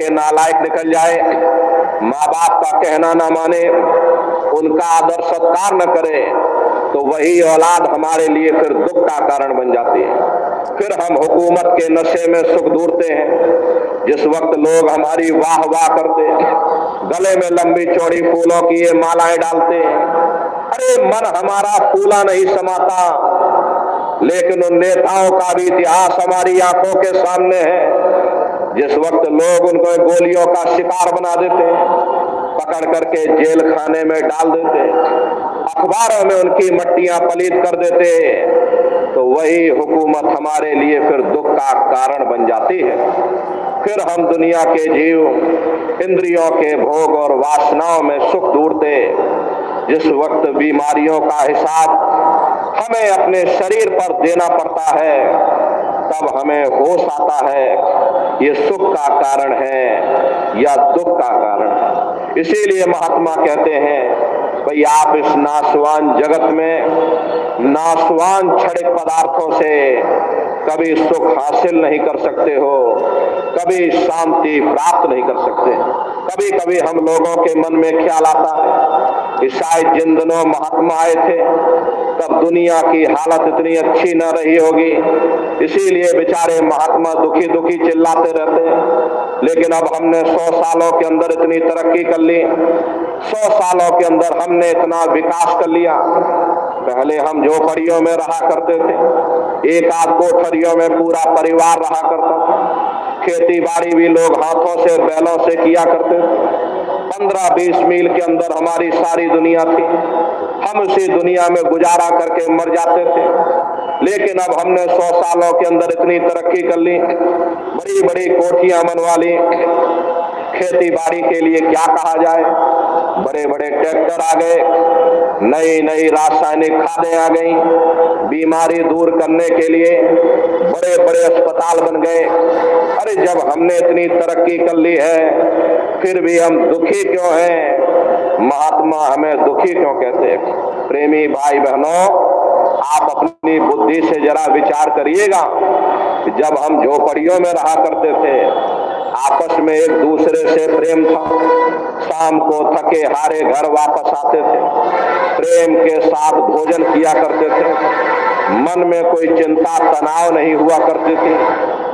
के नालायक निकल जाए, माँ बाप का कहना ना माने, उनका आदर सत्कार न करे, तो वही औलाद हमारे लिए फिर दुख का कारण बन जाती है। फिर हम हुकूमत के नशे में सुख ढूंढते हैं। जिस वक्त लोग हमारी वाह वाह करते, गले में लंबी चौड़ी फूलों की ये मालाएं डालते हैं, अरे मन हमारा फूला नहीं समाता। लेकिन उन नेताओं का भी इतिहास हमारी आंखों के सामने है। जिस वक्त लोग उनको गोलियों का शिकार बना देते, पकड़ करके जेल खाने में डाल देते, अखबारों में उनकी मट्टियां पलीत कर देते, तो वही हुकूमत हमारे लिए फिर दुख का कारण बन जाती है। फिर हम दुनिया के जीव इंद्रियों के भोग और वासनाओं में सुख ढूंढते। जिस वक्त बीमारियों का हिसाब हमें अपने शरीर पर देना पड़ता है, तब हमें होश आता है ये सुख का कारण है या दुख का कारण है। इसीलिए महात्मा कहते हैं भाई, आप इस नाशवान जगत में नाशवान क्षणिक पदार्थों से कभी सुख हासिल नहीं कर सकते हो, कभी शांति प्राप्त नहीं कर सकते। कभी कभी हम लोगों के मन में ख्याल आता है कि शायद जिन दिनों महात्मा आए थे तब दुनिया की हालत इतनी अच्छी न रही होगी, इसीलिए बेचारे महात्मा दुखी दुखी चिल्लाते रहते। लेकिन अब हमने 100 सालों के अंदर इतनी तरक्की कर ली, 100 सालों के अंदर हमने इतना विकास कर लिया। पहले हम झोपड़ियों में रहा करते थे, एक आध कोठरियों में पूरा परिवार रहा करता था। खेती बाड़ी भी लोग हाथों से बैलों से किया करते थे। 15-20 मील के अंदर हमारी सारी दुनिया थी, हम उसी दुनिया में गुजारा करके मर जाते थे। लेकिन अब हमने 100 सालों के अंदर इतनी तरक्की कर ली, बड़ी बड़ी कोठियां बनवा ली। खेती बाड़ी के लिए क्या कहा जाए, बड़े बड़े ट्रैक्टर आ गए, नई नई रासायनिक खादें आ गई, बीमारी दूर करने के लिए बड़े बड़े अस्पताल बन गए। अरे जब हमने इतनी तरक्की कर ली है फिर भी हम दुखी क्यों हैं? महात्मा हमें दुखी क्यों कहते हैं? प्रेमी भाई बहनों, आप अपनी बुद्धि से जरा विचार करिएगा कि जब हम झोपड़ियों में रहा करते थे, आपस में एक दूसरे से प्रेम था, शाम को थके हारे घर वापस आते थे, प्रेम के साथ भोजन किया करते थे, मन में कोई चिंता तनाव नहीं हुआ करती थी,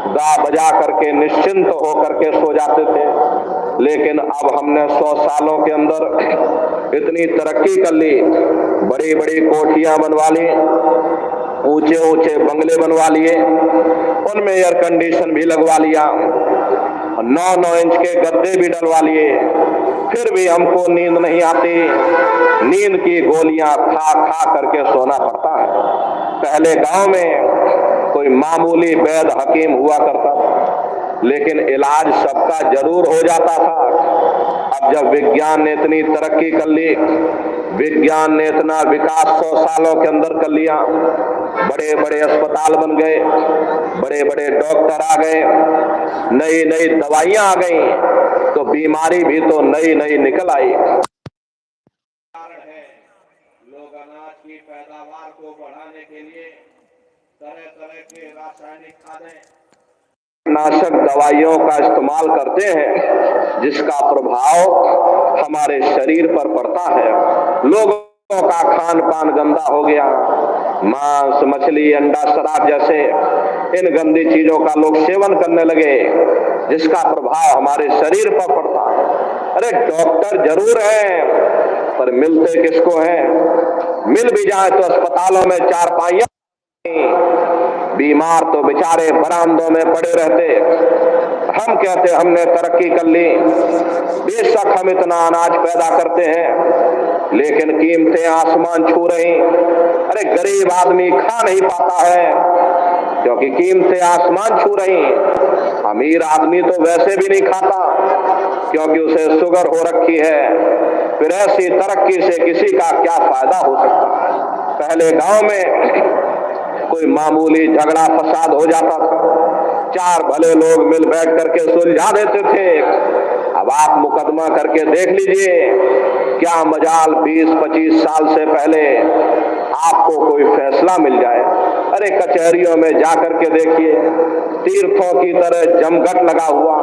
गा बजा करके निश्चिंत हो करके सो जाते थे। लेकिन अब हमने 100 सालों के अंदर इतनी तरक्की कर ली, बड़ी बड़ी कोठियां बनवा ली, ऊंचे ऊंचे बंगले बनवा लिए, उनमें एयर कंडीशन भी लगवा लिया, 9-9 इंच के गद्दे भी डलवा लिए, फिर भी हमको नींद नहीं आती। नींद की गोलियां खा खा करके सोना पड़ता है। पहले गांव में कोई मामूली वैद्य हकीम हुआ करता था, लेकिन इलाज सबका जरूर हो जाता था। अब जब विज्ञान ने इतनी तरक्की कर ली, विज्ञान ने इतना विकास 100 सालों के अंदर कर लिया, बड़े बड़े अस्पताल बन गए, बड़े बड़े डॉक्टर आ गए, नई नई दवाइयां आ गई, तो बीमारी भी तो नई नई निकल आई। कारण है, लोग अनाज की पैदावार को बढ़ाने के लिए तरह तरह के रासायनिक खादें, नाशक दवाइयों का इस्तेमाल करते हैं, जिसका प्रभाव हमारे शरीर पर पड़ता है। लोगों का खान पान गंदा हो गया, मांस मछली अंडा शराब जैसे इन गंदी चीजों का लोग सेवन करने लगे, जिसका प्रभाव हमारे शरीर पर पड़ता है। अरे डॉक्टर जरूर हैं, पर मिलते किसको हैं? मिल भी जाए तो अस्पतालों में चारपाइयां, बीमार तो बेचारे बरामदों में पड़े रहते। हम कहते हमने तरक्की कर ली, बेशक हम इतना अनाज पैदा करते हैं, लेकिन कीमतें आसमान छू रही। अरे गरीब आदमी खा नहीं पाता है क्योंकि कीमतें आसमान छू रही। अमीर आदमी तो वैसे भी नहीं खाता क्योंकि उसे शुगर हो रखी है। फिर ऐसी तरक्की से किसी का क्या फायदा हो सकता है? पहले गांव में कोई मामूली झगड़ा फसाद हो जाता था, 4 भले लोग मिल बैठ करके सुलझा देते थे। अब आप मुकदमा करके देख लीजिए, क्या मजाल 20-25 साल से पहले आपको कोई फैसला मिल जाए। अरे कचहरियों में जाकर के देखिए, तीर्थों की तरह जमघट लगा हुआ,